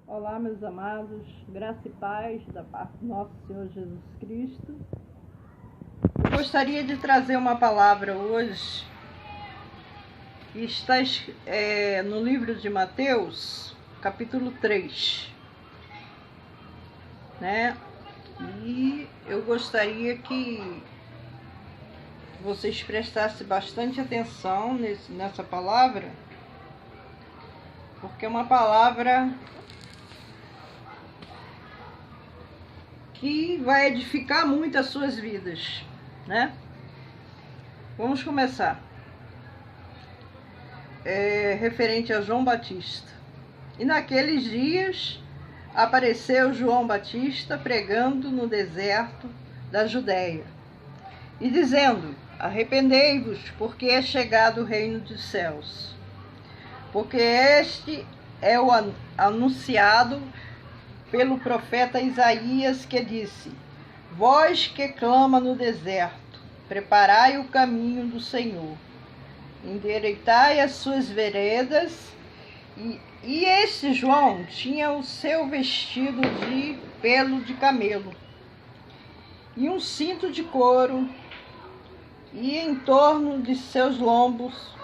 Olá, meus amados, graça e paz da parte do nosso Senhor Jesus Cristo. Eu gostaria de trazer uma palavra hoje que está no livro de Mateus, capítulo 3, né? E eu gostaria que vocês prestassem bastante atenção nessa palavra, porque é uma palavra que vai edificar muito as suas vidas, né? Vamos começar. Referente a João Batista. E naqueles dias apareceu João Batista pregando no deserto da Judéia e dizendo: arrependei-vos, porque é chegado o reino dos céus. Porque este é o anunciado pelo profeta Isaías, que disse: vós que clama no deserto, preparai o caminho do Senhor, endireitai as suas veredas. E esse João tinha o seu vestido de pelo de camelo e um cinto de couro, e em torno de seus lombos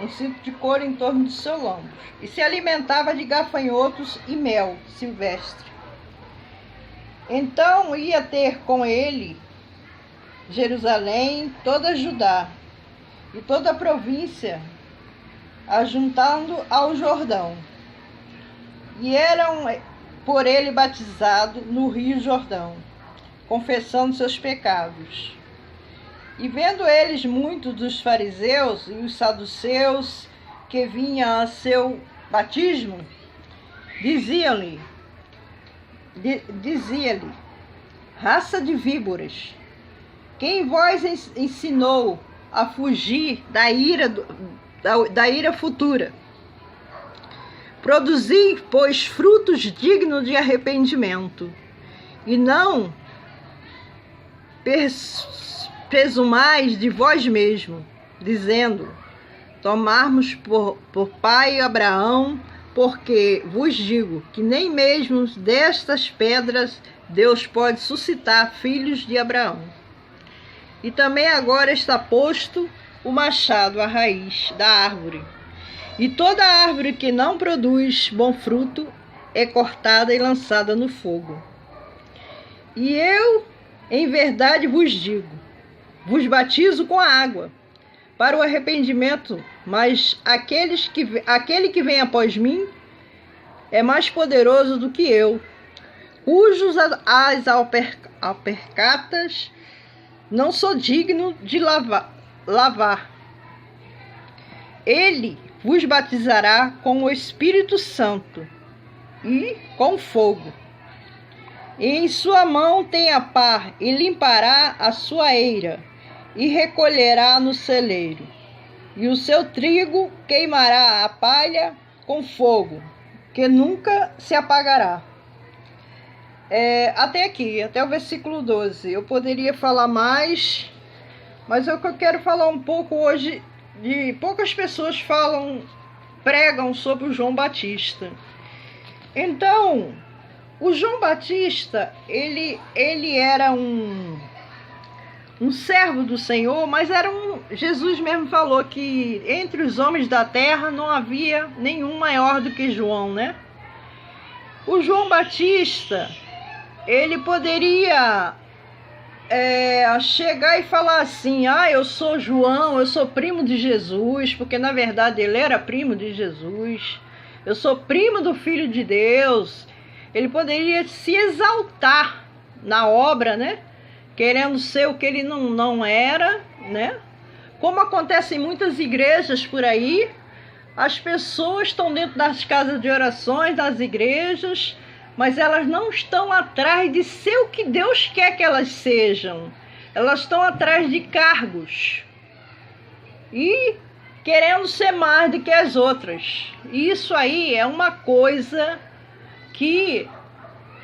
um cinto de couro em torno de seus lombos, e se alimentava de gafanhotos e mel silvestre. Então ia ter com ele Jerusalém, toda Judá e toda a província, ajuntando ao Jordão, e eram por ele batizados no rio Jordão, confessando seus pecados. E vendo eles muitos dos fariseus e os saduceus que vinham a seu batismo, dizia-lhe, raça de víboras, quem vos ensinou a fugir da ira futura? Produzi, pois, frutos dignos de arrependimento, e não presumais de vós mesmo, dizendo: tomarmos por pai Abraão, porque vos digo que nem mesmo destas pedras Deus pode suscitar filhos de Abraão. E também agora está posto o machado à raiz da árvore, e toda árvore que não produz bom fruto é cortada e lançada no fogo. E eu, em verdade vos digo, vos batizo com a água para o arrependimento, mas aquele que vem após mim é mais poderoso do que eu, cujos as alpercatas não sou digno de lavar. Ele vos batizará com o Espírito Santo e com fogo. E em sua mão tem a pá, e limpará a sua eira, e recolherá no celeiro, e o seu trigo queimará a palha com fogo, que nunca se apagará. Até aqui, até o versículo 12. Eu poderia falar mais, mas é o que eu quero falar um pouco hoje. Poucas pessoas pregam sobre o João Batista. Então, o João Batista, ele era um servo do Senhor, mas Jesus mesmo falou que entre os homens da terra não havia nenhum maior do que João, né? O João Batista, ele poderia chegar e falar assim: eu sou João, eu sou primo de Jesus, porque na verdade ele era primo de Jesus, eu sou primo do Filho de Deus. Ele poderia se exaltar na obra, né? Querendo ser o que ele não era, né? Como acontece em muitas igrejas por aí, as pessoas estão dentro das casas de orações, das igrejas, mas elas não estão atrás de ser o que Deus quer que elas sejam. Elas estão atrás de cargos e querendo ser mais do que as outras. E isso aí é uma coisa que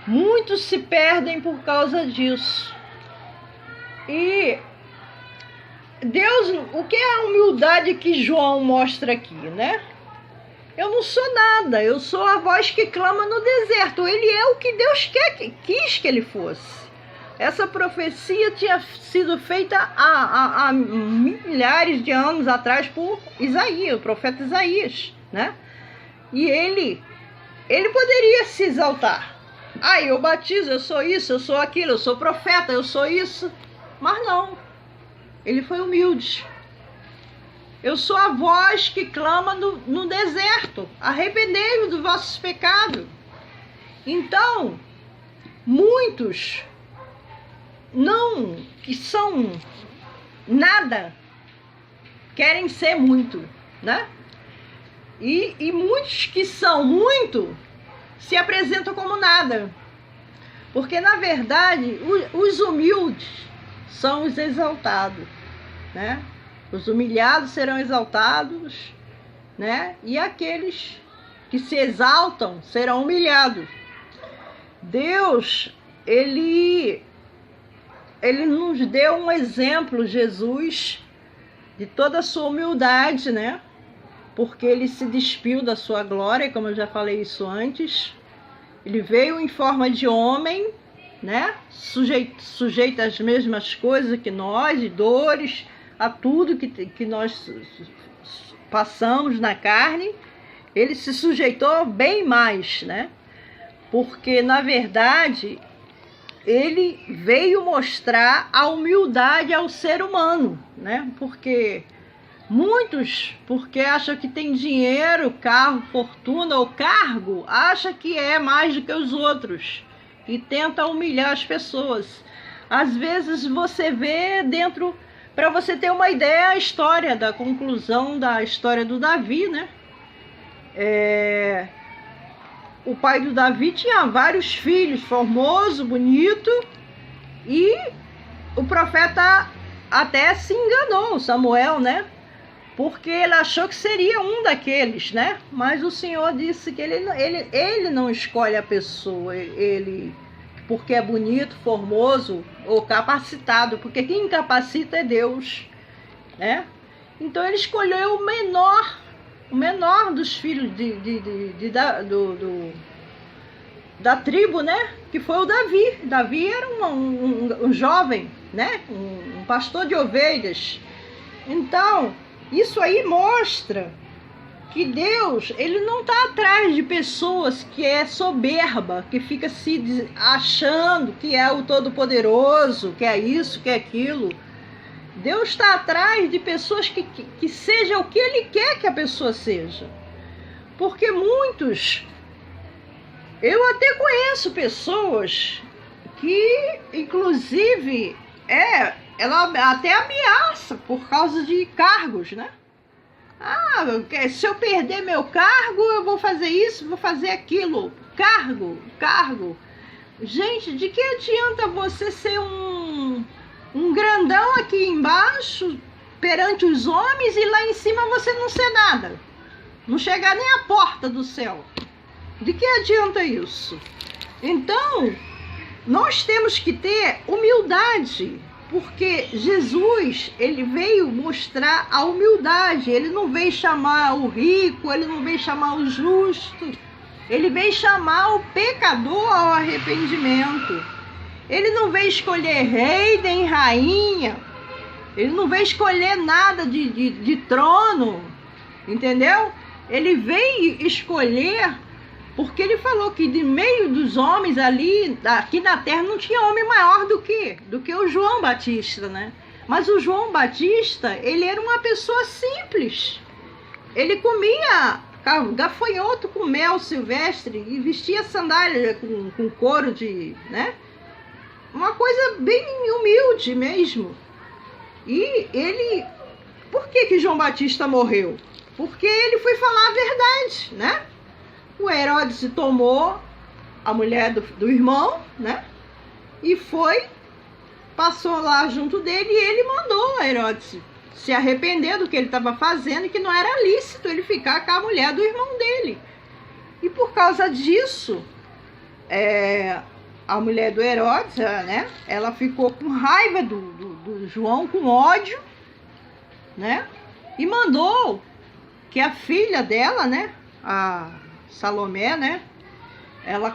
muitos se perdem por causa disso. E Deus, o que é a humildade que João mostra aqui, né? Eu não sou nada, eu sou a voz que clama no deserto. Ele é o que Deus quis que ele fosse. Essa profecia tinha sido feita há milhares de anos atrás por Isaías, o profeta Isaías, né? E ele poderia se exaltar. Ah, eu batizo, eu sou isso, eu sou aquilo, eu sou profeta, eu sou isso. Mas não, ele foi humilde. Eu sou a voz que clama no deserto. Arrependei-vos dos vossos pecados. Então, muitos que são nada, querem ser muito, né? E muitos que são muito se apresentam como nada. Porque, na verdade, os humildes são os exaltados, né? Os humilhados serão exaltados, né? E aqueles que se exaltam serão humilhados. Deus, ele nos deu um exemplo, Jesus, de toda a sua humildade, né? Porque ele se despiu da sua glória, como eu já falei isso antes. Ele veio em forma de homem, né? Sujeito às mesmas coisas que nós, de dores, a tudo que nós passamos na carne. Ele se sujeitou bem mais, né? Porque, na verdade, ele veio mostrar a humildade ao ser humano, né? Porque muitos, porque acham que tem dinheiro, carro, fortuna ou cargo, acham que é mais do que os outros e tenta humilhar as pessoas. Às vezes você vê dentro, para você ter uma ideia, a história da conclusão da história do Davi, né? O pai do Davi tinha vários filhos, formoso, bonito, e o profeta até se enganou, Samuel, né? Porque ele achou que seria um daqueles, né? Mas o Senhor disse que ele não escolhe a pessoa, porque é bonito, formoso ou capacitado, porque quem capacita é Deus, né? Então ele escolheu o menor dos filhos da tribo, né? Que foi o Davi. Davi era um jovem, né? Um pastor de ovelhas. Então, isso aí mostra que Deus, ele não está atrás de pessoas que é soberba, que fica se achando que é o Todo-Poderoso, que é isso, que é aquilo. Deus está atrás de pessoas que seja o que Ele quer que a pessoa seja. Porque muitos, eu até conheço pessoas que, inclusive, ela até ameaça por causa de cargos, né? Ah, se eu perder meu cargo, eu vou fazer isso, vou fazer aquilo. Cargo. Gente, de que adianta você ser um grandão aqui embaixo, perante os homens, e lá em cima você não ser nada? Não chegar nem à porta do céu. De que adianta isso? Então, nós temos que ter humildade, porque Jesus, ele veio mostrar a humildade. Ele não veio chamar o rico, ele não veio chamar o justo, ele veio chamar o pecador ao arrependimento. Ele não veio escolher rei nem rainha, ele não veio escolher nada de trono, entendeu? Ele veio escolher, porque ele falou que de meio dos homens ali, aqui na terra, não tinha homem maior do que o João Batista, né? Mas o João Batista, ele era uma pessoa simples. Ele comia gafanhoto com mel silvestre e vestia sandália com couro de, né? Uma coisa bem humilde mesmo. E ele... Por que João Batista morreu? Porque ele foi falar a verdade, né? O Herodes tomou a mulher do irmão, né? E passou lá junto dele, e ele mandou a Herodes se arrepender do que ele estava fazendo, e que não era lícito ele ficar com a mulher do irmão dele. E por causa disso, a mulher do Herodes, né? Ela ficou com raiva do João, com ódio, né? E mandou que a filha dela, né? a Salomé, né? Ela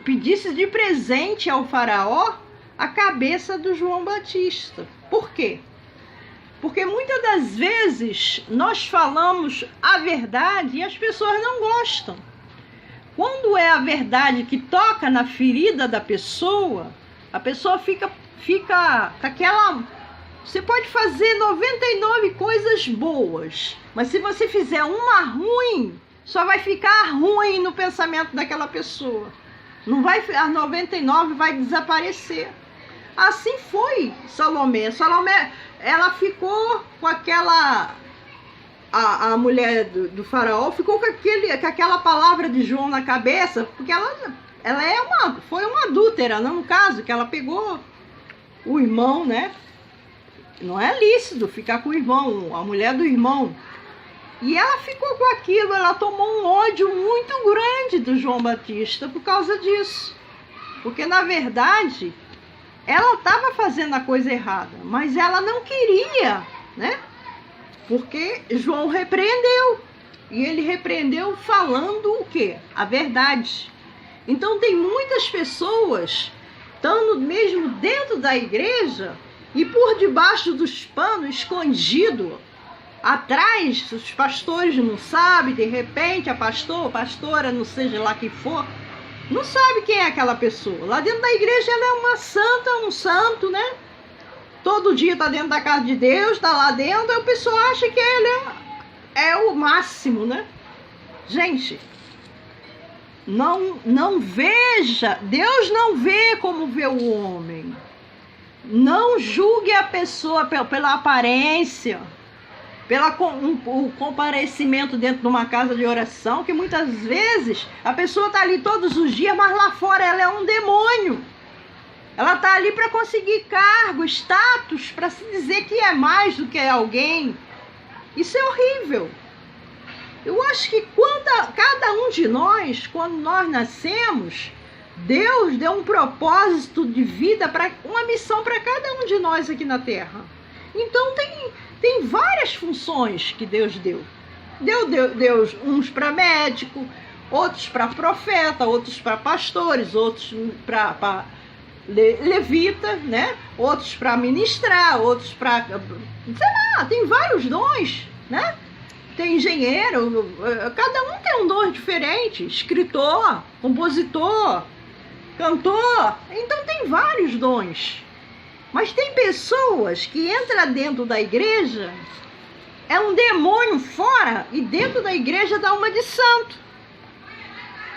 pedisse de presente ao faraó a cabeça do João Batista. Por quê? Porque muitas das vezes nós falamos a verdade e as pessoas não gostam. Quando é a verdade que toca na ferida da pessoa, a pessoa fica com aquela... Você pode fazer 99 coisas boas, mas se você fizer uma ruim, só vai ficar ruim no pensamento daquela pessoa. Não vai, as 99 vai desaparecer. Assim foi Salomé. Salomé, ela ficou com aquela... A mulher do faraó ficou com aquela palavra de João na cabeça, porque ela foi uma adúltera, não, no caso, que ela pegou o irmão, né? Não é lícito ficar com o irmão, a mulher do irmão. E ela ficou com aquilo, ela tomou um ódio muito grande do João Batista por causa disso. Porque, na verdade, ela estava fazendo a coisa errada, mas ela não queria, né? Porque João repreendeu. E ele repreendeu falando o quê? A verdade. Então tem muitas pessoas estando mesmo dentro da igreja e por debaixo dos panos, escondido, atrás, os pastores não sabem, de repente a pastora, não seja lá quem for, não sabe quem é aquela pessoa. Lá dentro da igreja ela é uma santa, um santo, né? Todo dia está dentro da casa de Deus, está lá dentro, e o pessoal acha que ele é o máximo, né? Gente, não veja, Deus não vê como vê o homem. Não julgue a pessoa pela aparência, o comparecimento dentro de uma casa de oração, que muitas vezes a pessoa está ali todos os dias, mas lá fora ela é um demônio. Ela está ali para conseguir cargo, status, para se dizer que é mais do que alguém. Isso é horrível. Eu acho que cada um de nós, quando nós nascemos, Deus deu um propósito de vida, uma missão para cada um de nós aqui na Terra. Então tem várias funções que Deus deu. Deus uns para médico, outros para profeta, outros para pastores, outros para levita, né? Outros para ministrar, outros para... Sei lá, tem vários dons, né? Tem engenheiro, cada um tem um dom diferente. Escritor, compositor, cantor. Então tem vários dons. Mas tem pessoas que entram dentro da igreja, é um demônio fora, e dentro da igreja dá uma de santo.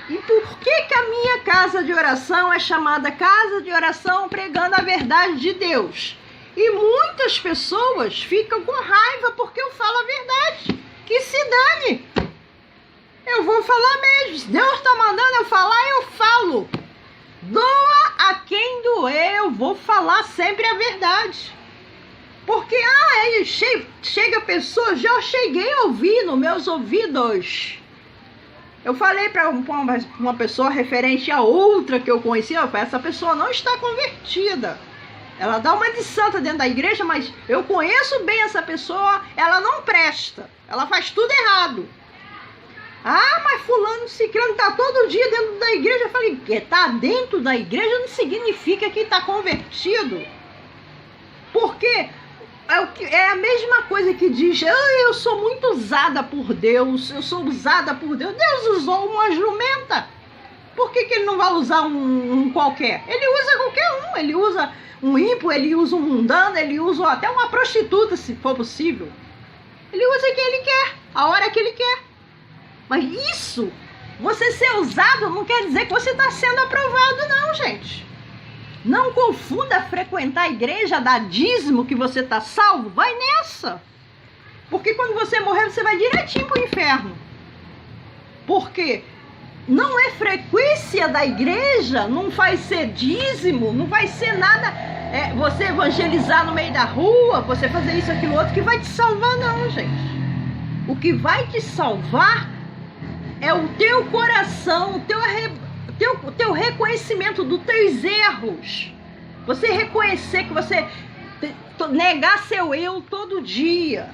E por que a minha casa de oração é chamada casa de oração pregando a verdade de Deus? E muitas pessoas ficam com raiva porque eu falo a verdade. Que se dane! Eu vou falar mesmo. Se Deus está mandando eu falar, eu falo. Doa a quem doer, eu vou falar sempre a verdade. Porque, chega a pessoa, já cheguei a ouvir nos meus ouvidos. Eu falei para uma pessoa referente a outra que eu conhecia, essa pessoa não está convertida. Ela dá uma de santa dentro da igreja, mas eu conheço bem essa pessoa, ela não presta, ela faz tudo errado. Ah, mas fulano, ciclano está todo dia dentro da igreja. Eu falei, que está dentro da igreja não significa que está convertido. Porque é a mesma coisa que diz, eu sou muito usada por Deus, eu sou usada por Deus. Deus usou uma jumenta. Por que ele não vai usar um qualquer? Ele usa qualquer um, ele usa um ímpio, ele usa um mundano, ele usa até uma prostituta, se for possível. Ele usa quem ele quer, a hora que ele quer. Mas isso, você ser usado não quer dizer que você está sendo aprovado, não, gente. Não confunda frequentar a igreja, dar dízimo que você está salvo. Vai nessa. Porque quando você morrer, você vai direitinho para o inferno. Porque não é frequência da igreja, não vai ser dízimo, não vai ser nada. Você evangelizar no meio da rua, você fazer isso, aquilo, outro, que vai te salvar, não, gente. O que vai te salvar é o teu coração, o teu reconhecimento dos teus erros. Você reconhecer que você negar seu eu todo dia,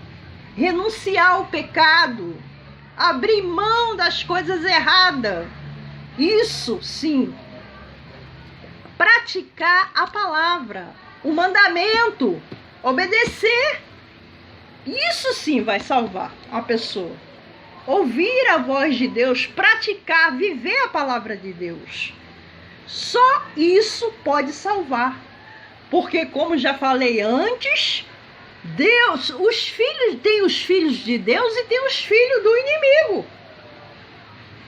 renunciar ao pecado, abrir mão das coisas erradas. Isso sim, praticar a palavra, o mandamento, obedecer. Isso sim vai salvar a pessoa. Ouvir a voz de Deus, praticar, viver a palavra de Deus. Só isso pode salvar. Porque, como já falei antes, Deus, os filhos, tem os filhos de Deus e tem os filhos do inimigo.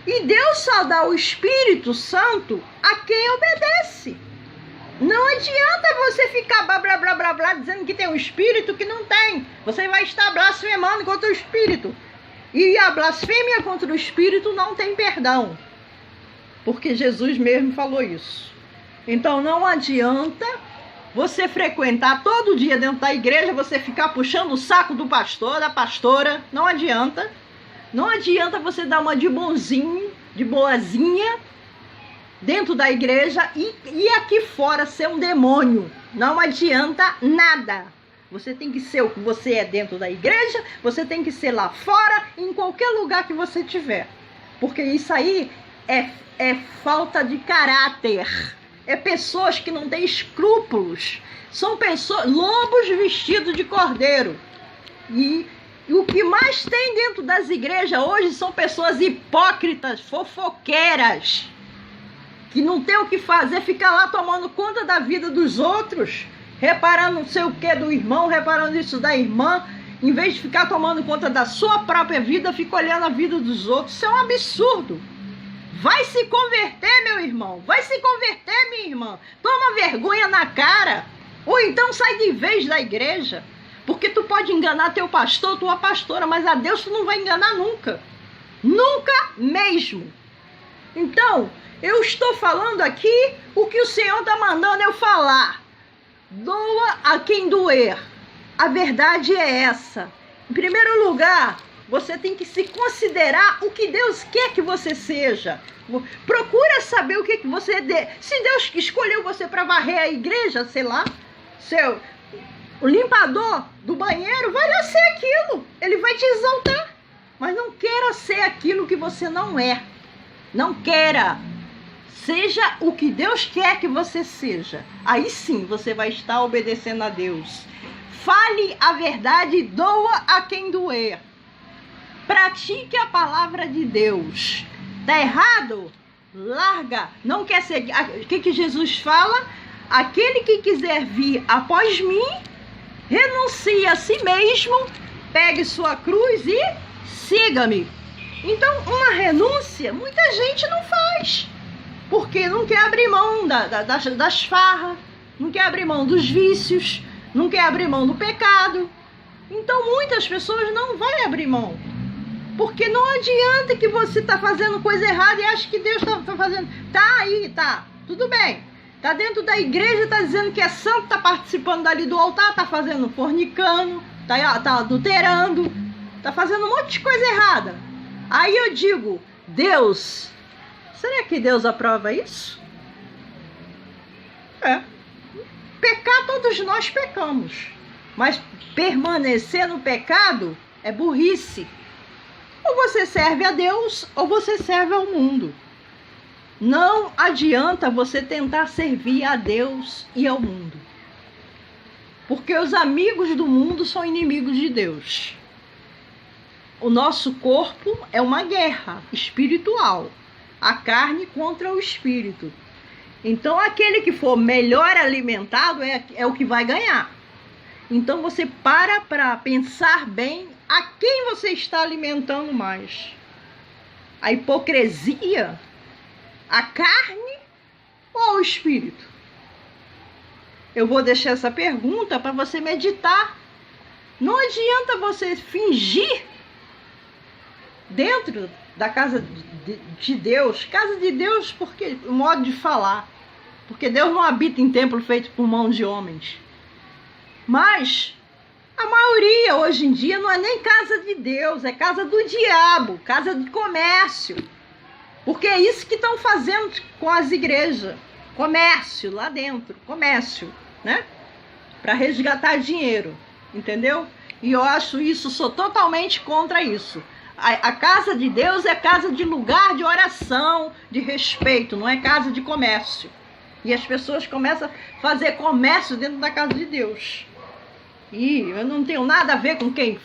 E Deus só dá o Espírito Santo a quem obedece. Não adianta você ficar blá, blá, blá, blá, blá, dizendo que tem um Espírito que não tem. Você vai estar blasfemando contra o Espírito. E a blasfêmia contra o Espírito não tem perdão. Porque Jesus mesmo falou isso. Então não adianta você frequentar todo dia dentro da igreja, você ficar puxando o saco do pastor, da pastora. Não adianta. Não adianta você dar uma de bonzinho, de boazinha, dentro da igreja e aqui fora ser um demônio. Não adianta nada. Você tem que ser o que você é dentro da igreja, você tem que ser lá fora, em qualquer lugar que você tiver. Porque isso aí é falta de caráter. É pessoas que não têm escrúpulos. São pessoas, lobos vestidos de cordeiro. E o que mais tem dentro das igrejas hoje são pessoas hipócritas, fofoqueiras, que não tem o que fazer, ficar lá tomando conta da vida dos outros, reparando não sei o que do irmão, reparando isso da irmã, em vez de ficar tomando conta da sua própria vida, fica olhando a vida dos outros. Isso é um absurdo. Vai se converter, meu irmão. Vai se converter, minha irmã. Toma vergonha na cara. Ou então sai de vez da igreja. Porque tu pode enganar teu pastor, tua pastora, mas a Deus tu não vai enganar nunca. Nunca mesmo. Então, eu estou falando aqui o que o Senhor está mandando eu falar. Doa a quem doer. A verdade é essa. Em primeiro lugar, você tem que se considerar o que Deus quer que você seja. Procura saber o que você é. Se Deus escolheu você para varrer a igreja, sei lá, o limpador do banheiro, vai lá ser aquilo. Ele vai te exaltar. Mas não queira ser aquilo que você não é. Não queira. Seja o que Deus quer que você seja. Aí sim você vai estar obedecendo a Deus. Fale a verdade e doa a quem doer. Pratique a palavra de Deus. Tá errado? Larga. Não quer seguir. O que Jesus fala? Aquele que quiser vir após mim, renuncie a si mesmo, pegue sua cruz e siga-me. Então, uma renúncia, muita gente não faz. Porque não quer abrir mão das farras, não quer abrir mão dos vícios, não quer abrir mão do pecado. Então, muitas pessoas não vão abrir mão. Porque não adianta que você está fazendo coisa errada e acha que Deus está fazendo. Tá aí, tá. Tudo bem. Tá dentro da igreja, tá dizendo que é santo, tá participando dali do altar, tá fazendo fornicando, tá adulterando, tá fazendo um monte de coisa errada. Aí eu digo, Deus, será que Deus aprova isso? Pecar, todos nós pecamos. Mas permanecer no pecado é burrice. Ou você serve a Deus, ou você serve ao mundo. Não adianta você tentar servir a Deus e ao mundo. Porque os amigos do mundo são inimigos de Deus. O nosso corpo é uma guerra espiritual. A carne contra o espírito. Então, aquele que for melhor alimentado é o que vai ganhar. Então, você para pensar bem a quem você está alimentando mais. A hipocrisia, a carne ou o espírito? Eu vou deixar essa pergunta para você meditar. Não adianta você fingir dentro da casa de Deus. Casa de Deus, porque o modo de falar. Porque Deus não habita em templo feito por mão de homens. Mas a maioria hoje em dia não é nem casa de Deus, é casa do diabo, casa de comércio. Porque é isso que estão fazendo com as igrejas. Comércio lá dentro, comércio, né? Para resgatar dinheiro, entendeu? E eu acho isso, sou totalmente contra isso. A casa de Deus é casa de lugar de oração, de respeito, não é casa de comércio. E as pessoas começam a fazer comércio dentro da casa de Deus. E eu não tenho nada a ver com quem...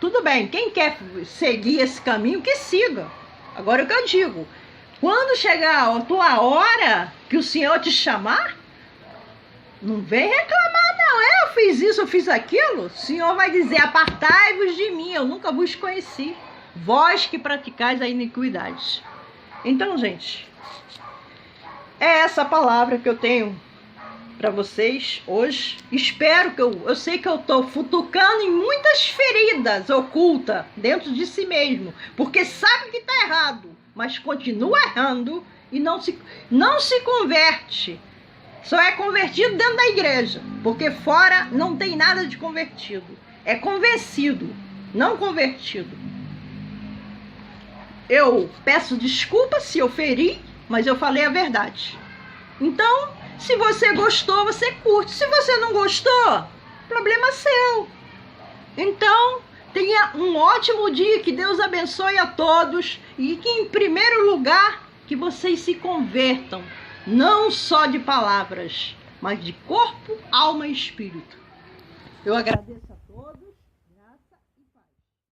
Tudo bem, quem quer seguir esse caminho, que siga. Agora o que eu digo, quando chegar a tua hora que o Senhor te chamar, não vem reclamar não, eu fiz isso, eu fiz aquilo. O Senhor vai dizer, apartai-vos de mim, eu nunca vos conheci. Vós que praticais a iniquidade. Então, gente, é essa palavra que eu tenho para vocês hoje. Espero que eu sei que eu estou futucando em muitas feridas ocultas dentro de si mesmo, porque sabe que está errado, mas continua errando e não se converte. Só é convertido dentro da igreja, porque fora não tem nada de convertido. É convencido, não convertido. Eu peço desculpa se eu feri, mas eu falei a verdade. Então, se você gostou, você curte. Se você não gostou, problema seu. Então, tenha um ótimo dia, que Deus abençoe a todos e que, em primeiro lugar, que vocês se convertam, não só de palavras, mas de corpo, alma e espírito. Eu agradeço a